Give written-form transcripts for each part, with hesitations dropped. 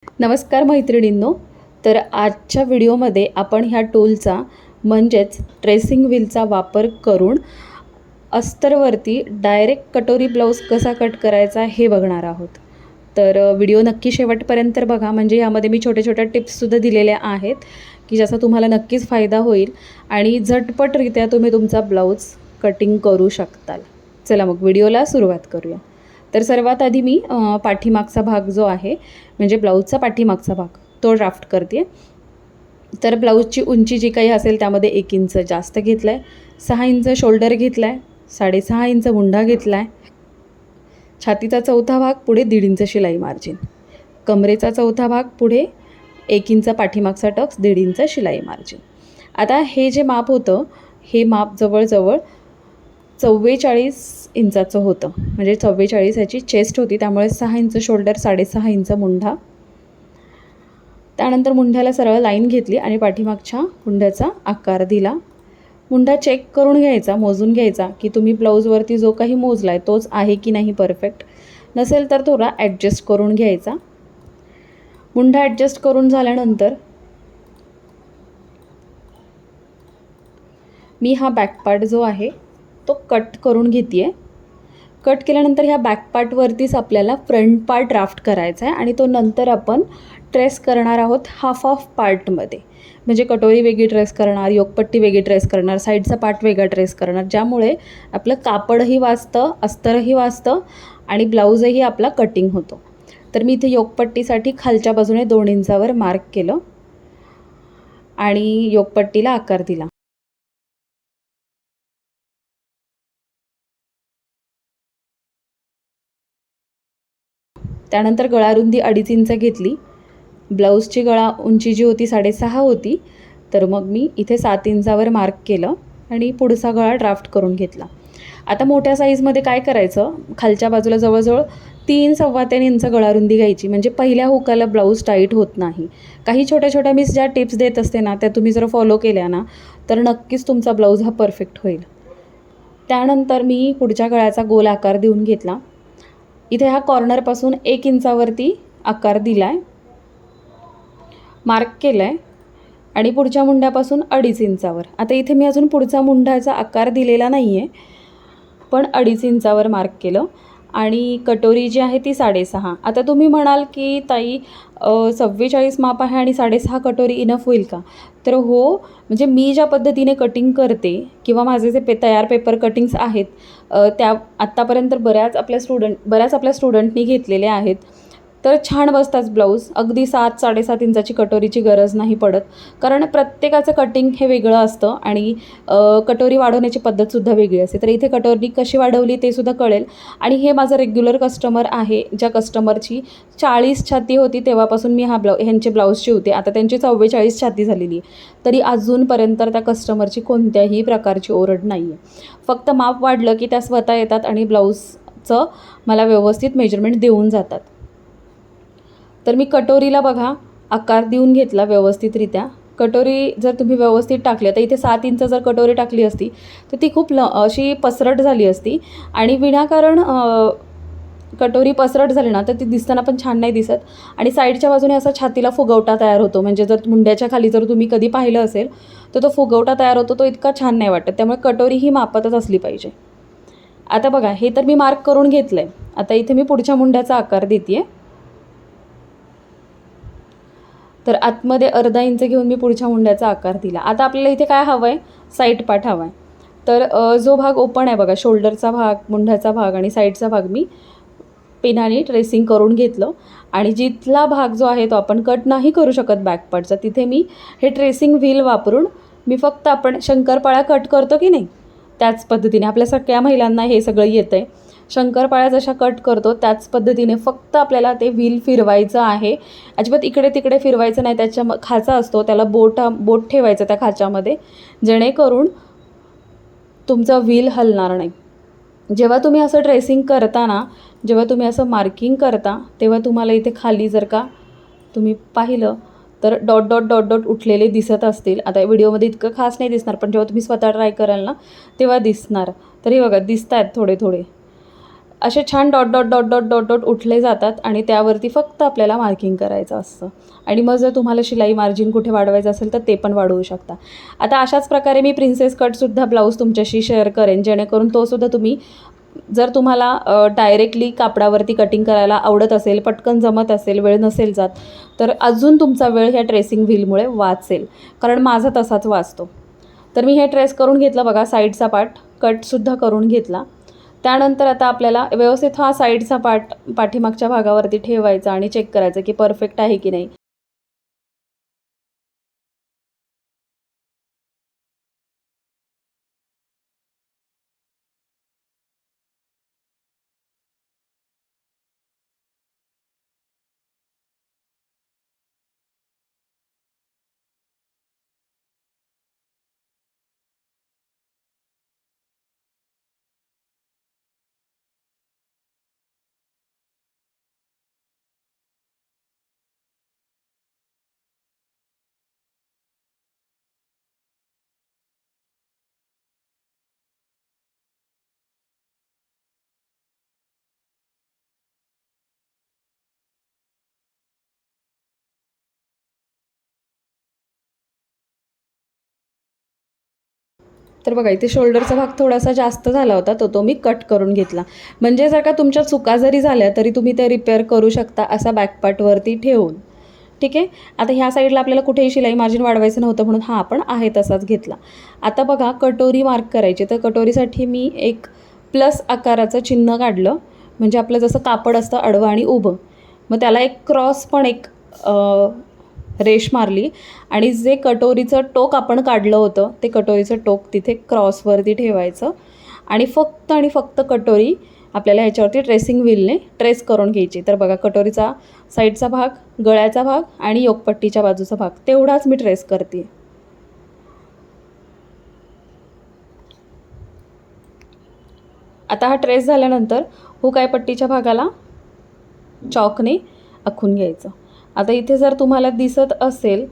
नमस्कार मैत्रिणींनो. तर आजच्या व्हिडिओमध्ये आपण ह्या टूलचा म्हणजेच ट्रेसिंग व्हीलचा वापर करून अस्तरवरती डायरेक्ट कटोरी ब्लाऊज कसा कट करायचा हे बघणार आहोत. तर व्हिडिओ नक्की शेवटपर्यंत बघा, म्हणजे यामध्ये मी छोट्या छोट्या टिप्ससुद्धा दिलेल्या आहेत की ज्याचा तुम्हाला नक्कीच फायदा होईल आणि झटपटरित्या तुम्ही तुमचा ब्लाऊज कटिंग करू शकताल. चला मग व्हिडिओला सुरुवात करूया. तर सर्वात आधी मी पाठीमागचा भाग जो आहे म्हणजे ब्लाऊजचा पाठीमागचा भाग तो ड्राफ्ट करते. तर ब्लाऊजची उंची जी काही असेल त्यामध्ये 1 इंच जास्त घेतला आहे, 6 इंच शोल्डर घेतला आहे, 6.5 इंच मुंढा घेतला आहे, छातीचा चौथा भाग पुढे 1.5 इंच शिलाई मार्जिन, कमरेचा चौथा भाग पुढे 1 इंच पाठीमागचा टक्स 1.5 इंच शिलाई मार्जिन. आता हे जे माप होतं हे माप जवळजवळ 44 इंचाचं होतं, म्हणजे 44 याची चेस्ट होती, त्यामुळे 6 इंच शोल्डर, 6.5 इंच मुंढा. त्यानंतर मुंढ्याला सरळ लाईन घेतली आणि पाठीमागच्या मुंढ्याचा आकार दिला. मुंढा चेक करून घ्यायचा, मोजून घ्यायचा की तुम्ही ब्लाऊजवरती जो काही मोजला आहे तोच आहे की नाही परफेक्ट. नसेल तर थोडा ॲडजस्ट करून घ्यायचा. मुंढा ॲडजस्ट करून झाल्यानंतर मी हा बॅक पार्ट जो आहे तो कट करून घेते आहे. कट केल्यानंतर ह्या बॅक पार्टवरतीच आपल्याला फ्रंट पार्ट ड्राफ्ट करायचा आहे आणि तो नंतर आपण ट्रेस करणार आहोत हाफ ऑफ पार्टमध्ये. म्हणजे कटोरी वेगळी ट्रेस करणार, योकपट्टी वेगळी ट्रेस करणार, साईडचा पार्ट वेगळा ट्रेस करणार, ज्यामुळे आपलं कापडही वाचतं, अस्तरही वाचतं आणि ब्लाऊजही आपला कटिंग होतो. तर मी इथे योकपट्टीसाठी खालच्या बाजूने 2 इंचावर मार्क केलं आणि योकपट्टीला आकार दिला. त्यानंतर गळारुंदी 2.5 इंच घेतली. ब्लाऊजची गळा उंची जी होती 6.5 होती, तर मग मी इथे 7 इंचावर मार्क केलं आणि पुढचा गळा ड्राफ्ट करून घेतला. आता मोठ्या साईजमध्ये काय करायचं, खालच्या बाजूला जवळजवळ 3-3.25 इंच गळारुंदी घ्यायची, म्हणजे पहिल्या हुकाला ब्लाऊज टाईट होत नाही. काही छोट्या छोट्या मी ज्या टिप्स देत असते ना त्या तुम्ही जर फॉलो केल्या ना तर नक्कीच तुमचा ब्लाऊज हा परफेक्ट होईल. त्यानंतर मी पुढच्या गळ्याचा गोल आकार देऊन घेतला. इथे हा कॉर्नरपासून 1 इंचावरती आकार दिला आहे, मार्क केलं आहे आणि पुढच्या मुंड्यापासून 2.5 इंचावर. आता इथे मी अजून पुढचा मुंढाचा आकार दिलेला नाही आहे, पण 2.5 इंचावर मार्क केलं आणि कटोरी जी आहे ती 6.5. आता तुम्ही म्हणाल की ताई 44 माप आहे आणि 6.5 कटोरी इनफ होईल का? तर हो, म्हणजे मी ज्या पद्धतीने कटिंग करते किंवा माझे जे तयार पेपर कटिंग्स आहेत त्या आत्तापर्यंत बऱ्याच आपल्या स्टुडंटनी घेतलेले आहेत, तर छान बसतात ब्लाऊज. अगदी 7-7.5 इंचाची कटोरीची गरज नाही पडत, कारण प्रत्येकाचं कटिंग हे वेगळं असतं आणि कटोरी वाढवण्याची पद्धतसुद्धा वेगळी असते. तर इथे कटोरी कशी वाढवली ते सुद्धा कळेल. आणि हे माझं रेग्युलर कस्टमर आहे, ज्या कस्टमरची 40 छाती होती तेव्हापासून मी ह्यांचे ब्लाऊज शिवते. आता त्यांची 44 छाती झालेली आहे, तरी अजूनपर्यंत त्या कस्टमरची कोणत्याही प्रकारची ओरड नाही आहे. फक्त माप वाढलं की त्या स्वतः येतात आणि ब्लाऊजचं मला व्यवस्थित मेजरमेंट देऊन जातात. तर मी कटोरीला बघा आकार देऊन घेतला व्यवस्थितरित्या. कटोरी जर तुम्ही व्यवस्थित टाकली, आता इथे 7 इंच जर कटोरी टाकली असती तर ती खूप अशी पसरट झाली असती आणि विनाकारण कटोरी पसरट झाली ना तर ती दिसताना पण छान नाही दिसत आणि साईडच्या बाजूने असा छातीला फुगवटा तयार होतो. म्हणजे जर मुंड्याच्या खाली जर तुम्ही कधी पाहिलं असेल तर तो फुगवटा तयार होतो, तो इतका छान नाही वाटत. त्यामुळे कटोरी ही मापातच असली पाहिजे. आता बघा हे तर मी मार्क करून घेतलं आहे. आता इथे मी पुढच्या मुंड्याचा आकार देते आहे. तर आतमध्ये 1/2 इंच घेऊन मी पुढच्या मुंड्याचा आकार दिला. आता आपल्याला इथे काय हवं आहे, साईड पार्ट हवा आहे. तर जो भाग ओपन आहे बघा, शोल्डरचा भाग, मुंढ्याचा भाग आणि साईडचा भाग मी पेनाने ट्रेसिंग करून घेतलं आणि जिथला भाग जो आहे तो आपण कट नाही करू शकत बॅक पार्टचा, तिथे मी हे ट्रेसिंग व्हील वापरून मी फक्त आपण शंकरपाळ्या कट करतो की नाही त्याच पद्धतीने, आपल्या सगळ्या महिलांना हे सगळं येतं आहे, शंकरपाळ्या जशा कट करतो त्याच पद्धतीने फक्त आपल्याला ते व्हील फिरवायचं आहे. अजिबात इकडे तिकडे फिरवायचं नाही. त्याच्या खाचा असतो त्याला बोट ठेवायचं त्या खाच्यामध्ये, जेणेकरून तुमचं व्हील हलणार नाही. जेव्हा तुम्ही असं ड्रेसिंग करता ना, जेव्हा तुम्ही असं मार्किंग करता तेव्हा तुम्हाला इथे खाली जर का तुम्ही पाहिलं तर डॉट डॉट डॉट डॉट उठलेले दिसत असतील. आता व्हिडिओमध्ये इतकं खास नाही दिसणार, पण जेव्हा तुम्ही स्वतः ट्राय कराल ना तेव्हा दिसणार. तर हे बघा दिसत आहेत थोडे थोडे. असे छान dot dot dot dot dot dot उठले जातात आणि त्यावरती फक्त आपल्याला मार्किंग करायचं असतं. आणि मग जर तुम्हाला शिलाई मार्जिन कुठे वाढवायचं असेल तर ते पण वाढवू शकता. आता अशाच प्रकारे मी प्रिन्सेस कटसुद्धा ब्लाऊज तुमच्याशी शेअर करेन, जेणेकरून तोसुद्धा तुम्ही, जर तुम्हाला डायरेक्टली कापडावरती कटिंग करायला आवडत असेल, पटकन जमत असेल, वेळ नसेल जात, तर अजून तुमचा वेळ ह्या ट्रेसिंग व्हीलमुळे वाचेल, कारण माझा तसाच वाचतो. तर मी हे ट्रेस करून घेतलं बघा, साईडचा पार्ट कटसुद्धा करून घेतला. त्यानंतर आता आपल्याला व्यवस्थित हा साईडचा पार्ट पाठीमागच्या भागावरती ठेवायचा आणि चेक करायचं की परफेक्ट आहे की नाही. तर बघा, इथे शोल्डरचा भाग थोडासा जास्त झाला होता, तो मी कट करून घेतला. म्हणजे जर का तुमच्या चुका जरी झाल्या तरी तुम्ही ते रिपेअर करू शकता असा बॅकपार्टवरती ठेवून. ठीक आहे. आता ह्या साईडला आपल्याला कुठेही शिलाई मार्जिन वाढवायचं नव्हतं, म्हणून हा आपण आहे तसाच घेतला. आता बघा, कटोरी मार्क करायची. तर कटोरीसाठी मी एक प्लस आकाराचं चिन्ह काढलं, म्हणजे आपलं जसं कापड असतं आडवं आणि उभं, मग त्याला एक क्रॉस पण एक रेष मारली आणि जे कटोरीचं टोक आपण काढलं होतं ते कटोरीचं टोक तिथे क्रॉसवरती ठेवायचं आणि फक्त कटोरी आपल्याला ह्याच्यावरती ट्रेसिंग व्हीलने ट्रेस करून घ्यायची. तर बघा, कटोरीचा साईडचा भाग, गळ्याचा भाग आणि योकपट्टीच्या बाजूचा भाग तेवढाच मी ट्रेस करते. आता हा ट्रेस झाल्यानंतर हुक पट्टीच्या भागाला चॉकने आखून घ्यायचं. आता इथे जर तुम्हाला दिसत असेल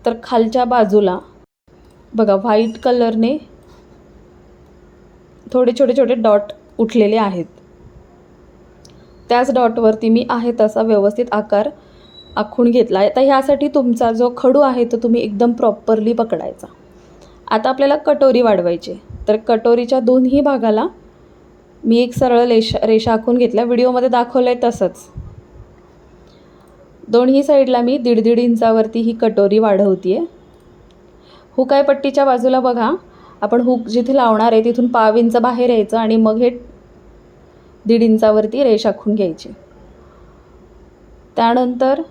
तर खालच्या बाजूला बघा, व्हाईट कलरने थोडे छोटे छोटे डॉट उठलेले आहेत. त्याच डॉटवरती मी आहे तसा व्यवस्थित आकार आखून घेतला आहे. तर ह्यासाठी तुमचा जो खडू आहे तो तुम्ही एकदम प्रॉपरली पकडायचा. आता आपल्याला कटोरी वाढवायची. तर कटोरीच्या दोन्ही भागाला मी एक सरळ रेषा आखून घेतल्या, व्हिडिओमध्ये दाखवलं आहे तसंच. दोन्ही साईडला मी 1.5 इंचावरती ही कटोरी वाढवते आहे. हुकाय पट्टीच्या बाजूला बघा, आपण हुक जिथे लावणार आहे तिथून 1/2 इंच बाहेर यायचं आणि मग हे 1.5 इंचावरती रेष आखून घ्यायची. त्यानंतर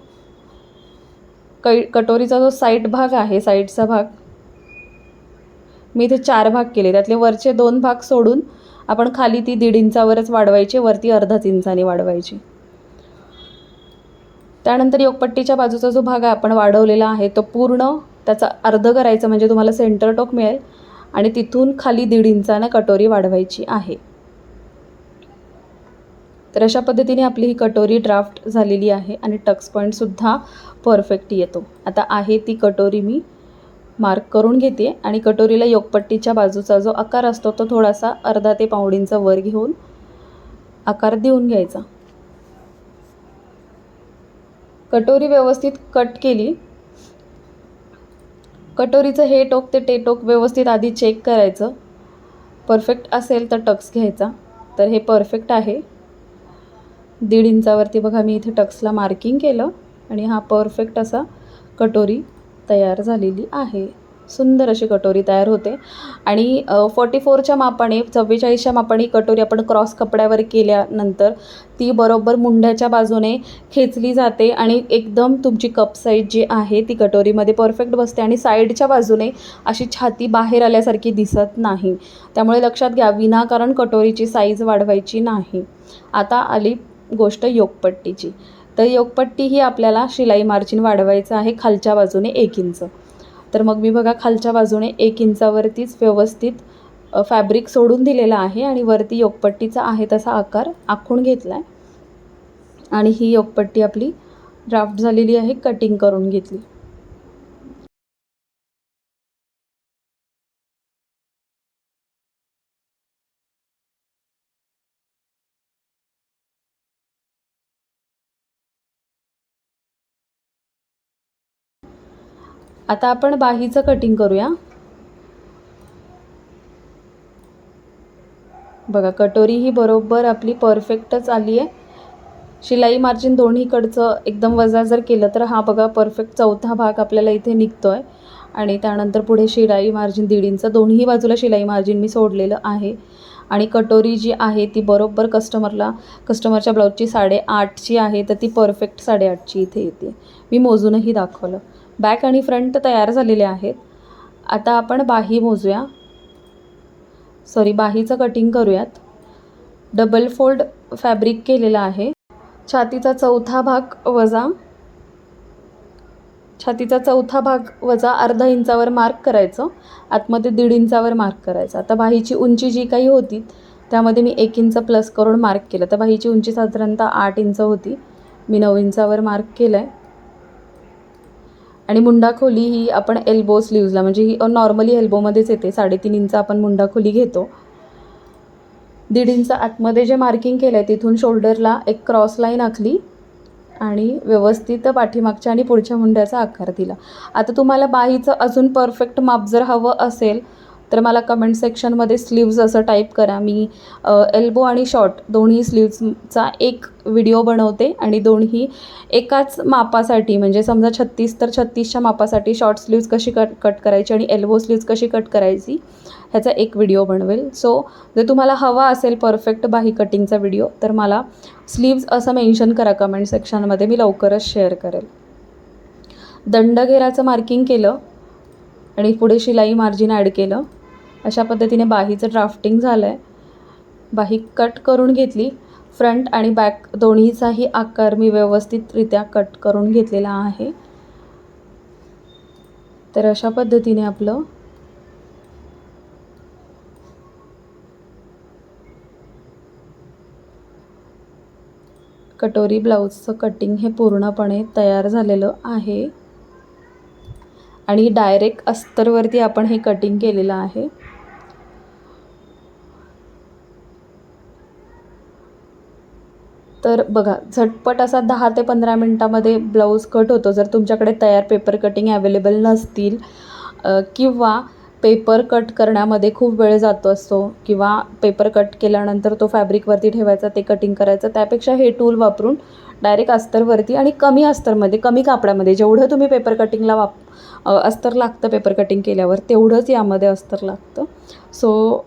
कटोरीचा जो साईड भाग आहे, साईडचा भाग मी इथे 4 भाग केले. त्यातले वरचे 2 भाग सोडून आपण खाली ती 1.5 इंचावरच वाढवायची, वरती 0.5 इंचाने वाढवायची. त्यानंतर योकपट्टीच्या बाजूचा जो भाग आपण वाढवलेला आहे तो पूर्ण त्याचा अर्ध करायचा, म्हणजे तुम्हाला सेंटर टोक मिळेल आणि तिथून खाली 1.5 इंचानं कटोरी वाढवायची आहे. तर अशा पद्धतीने आपली ही कटोरी ड्राफ्ट झालेली आहे आणि टक्स पॉईंटसुद्धा परफेक्ट येतो. आता आहे ती कटोरी मी मार्क करून घेते आणि कटोरीला योकपट्टीच्या बाजूचा जो आकार असतो तो थोडासा 1/2 ते 1.5 इंच वर घेऊन आकार देऊन घ्यायचा. कटोरी व्यवस्थित कट केली. कटोरीचं हे टोक ते टोक व्यवस्थित आधी चेक करायचं. परफेक्ट असेल तर टक्स घ्यायचा. तर हे परफेक्ट आहे. 1.5 इंचावरती बघा, मी इथे टक्सला मार्किंग केलं आणि हा परफेक्ट असा कटोरी तयार झालेली आहे. सुंदर अशी कटोरी तयार होते. आणि 44च्या मापाने, 44च्या मापाने कटोरी आपण क्रॉस कपड्यावर केल्यानंतर ती बरोबर मुंढ्याच्या बाजूने खेचली जाते आणि एकदम तुमची कप साईज जी आहे ती कटोरीमध्ये परफेक्ट बसते आणि साईडच्या बाजूने अशी छाती बाहेर आल्यासारखी दिसत नाही. त्यामुळे लक्षात घ्या, विनाकारण कटोरीची साईज वाढवायची नाही. आता आली गोष्ट योकपट्टीची. तर योकपट्टी ही आपल्याला शिलाई मार्जिन वाढवायचं आहे खालच्या बाजूने 1 इंच. तर मग मी बघा, खालच्या बाजूने 1 इंचावरतीच व्यवस्थित फॅब्रिक सोडून दिलेला आहे आणि वरती योकपट्टीचा आहे तसा आकार आखून घेतला आहे आणि ही योकपट्टी आपली ड्राफ्ट झालेली आहे, कटिंग करून घेतली. आता आपण बाहीचं कटिंग करूया. बघा कटोरी ही बरोबर आपली परफेक्टच आली आहे. शिलाई मार्जिन दोन्हीकडचं एकदम वजा जर केलं तर हा बघा परफेक्ट चौथा भाग आपल्याला इथे निघतो आहे. आणि त्यानंतर पुढे शिलाई मार्जिन 1.5 इंच, दोन्ही बाजूला शिलाई मार्जिन मी सोडलेलं आहे. आणि कटोरी जी आहे ती बरोबर कस्टमरच्या ब्लाऊजची 8.5ची आहे, तर ती परफेक्ट 8.5ची इथे येते. मी मोजूनही दाखवलं. बॅक आणि फ्रंट तयार झालेले आहेत. आता आपण बाही मोजूया. बाहीचं कटिंग करूयात. डबल फोल्ड फॅब्रिक केलेला आहे. छातीचा चौथा भाग वजा अर्धा इंचावर मार्क करायचं. आतमध्ये 1.5 इंचावर मार्क करायचं. आता बाहीची उंची जी काही होती त्यामध्ये मी 1 इंच प्लस करून मार्क केलं. तर बाहीची उंची साधारणतः 8 इंच होती. मी 9 इंचावर मार्क केलं आहे. आणि मुंडा खोली ही आपण एल्बो स्लीव्जला, म्हणजे ही नॉर्मली एल्बोमध्येच येते, 3.5 इंच आपण मुंडा खोली घेतो. 1.5 इंच आतमध्ये जे मार्किंग केलं आहे तिथून शोल्डरला एक क्रॉस लाईन आखली आणि व्यवस्थित पाठीमागच्या आणि पुढच्या मुंड्याचा आकार दिला. आता तुम्हाला बाहीचं अजून परफेक्ट माप जर हवं असेल तर मला कमेंट सेक्शनमध्ये स्लीव्ज असं टाईप करा. मी एल्बो आणि शॉर्ट दोन्ही स्लीव्जचा एक व्हिडिओ बनवते आणि दोन्ही एकाच मापासाठी, म्हणजे समजा 36 तर 36च्या मापासाठी शॉर्ट स्लीव्ज कशी कट करायची आणि एल्बो स्लीव्ज कशी कट करायची ह्याचा एक व्हिडिओ बनवेल. सो जर तुम्हाला हवा असेल परफेक्ट बाही कटिंगचा व्हिडिओ तर मला स्लीव्ज असं मेन्शन करा कमेंट सेक्शनमध्ये, मी लवकरच शेअर करेल. दंडघेराचं मार्किंग केलं आणि पुढे शिलाई मार्जिन ॲड केलं. अशा पद्धतीने बाहीचं ड्राफ्टिंग झालं आहे. बाही कट करून घेतली. फ्रंट आणि बॅक दोन्हीचाही आकार मी व्यवस्थितरित्या कट करून घेतलेला आहे. तर अशा पद्धतीने आपलं कटोरी ब्लाऊजचं कटिंग हे पूर्णपणे तयार झालेलं आहे. आणि डायरेक्ट अस्तरवरती आपण हे कटिंग केलेलं आहे. तर बघा झटपट असा 10 ते 15 मिनटामध्ये ब्लाऊज कट होतो. जर तुमच्याकडे तयार पेपर कटिंग अवेलेबल नसतील किंवा पेपर कट करण्यामध्ये खूप वेळ जातो असतो किंवा पेपर कट केल्यानंतर तो फॅब्रिकवरती ठेवायचा, ते कटिंग करायचं, त्यापेक्षा हे टूल वापरून डायरेक्ट अस्तरवरती आणि कमी अस्तरमध्ये, कमी कापडामध्ये, जेवढं तुम्ही पेपर कटिंगला अस्तर लागतं पेपर कटिंग केल्यावर तेवढंच यामध्ये अस्तर लागतं. सो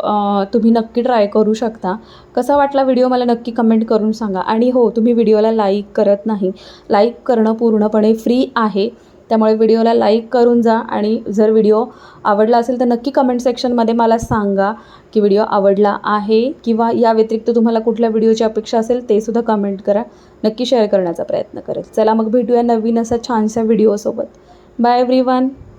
तुम्ही नक्की ट्राय करू शकता. कसा वाटला व्हिडिओ मला नक्की कमेंट करून सांगा. आणि हो, तुम्ही व्हिडिओला लाईक करत नाही. लाईक करणं पूर्णपणे फ्री आहे, त्यामुळे व्हिडिओला लाईक करून जा. आणि जर व्हिडिओ आवडला असेल तर नक्की कमेंट सेक्शनमध्ये मला सांगा की व्हिडिओ आवडला आहे, किंवा या व्यतिरिक्त तुम्हाला कुठल्या व्हिडिओची अपेक्षा असेल ते सुद्धा कमेंट करा. नक्की शेअर करण्याचा प्रयत्न करेल. चला मग भेटूया नवीन असा छानसा व्हिडिओसोबत. Bye everyone.